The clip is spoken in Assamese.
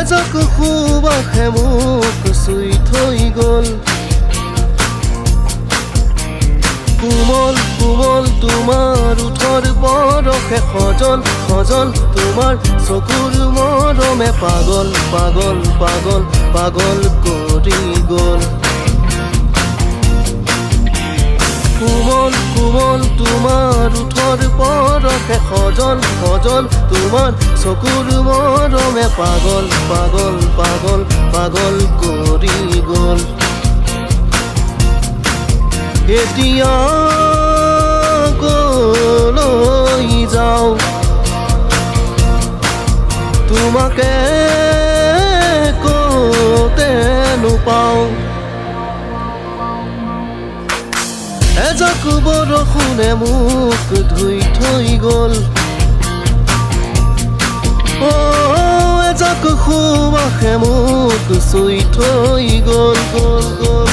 এজাক সুবাসে মোক চুই থৈ গ'ল কোমল কোমল তোমাৰ ওঠৰ বৰষে সজল সজল তোমাৰ চকুৰ মৰমে পাগল পাগল পাগল পাগল কৰি গ'ল কোমল কোমল তোমাৰ ওঠৰ বৰষে সজল সজল তোমাৰ চকুৰ মৰমে পাগল পাগল পাগল পাগল কৰি গ'ল এতিয়া কলৈ যাওঁ তোমাকে ক'তে নোপাওঁ এজাক বৰষুণে মোক ধুই থৈ গ'ল এজাক সুবাসে মোক চুই থৈ গ'ল গ'ল গ'ল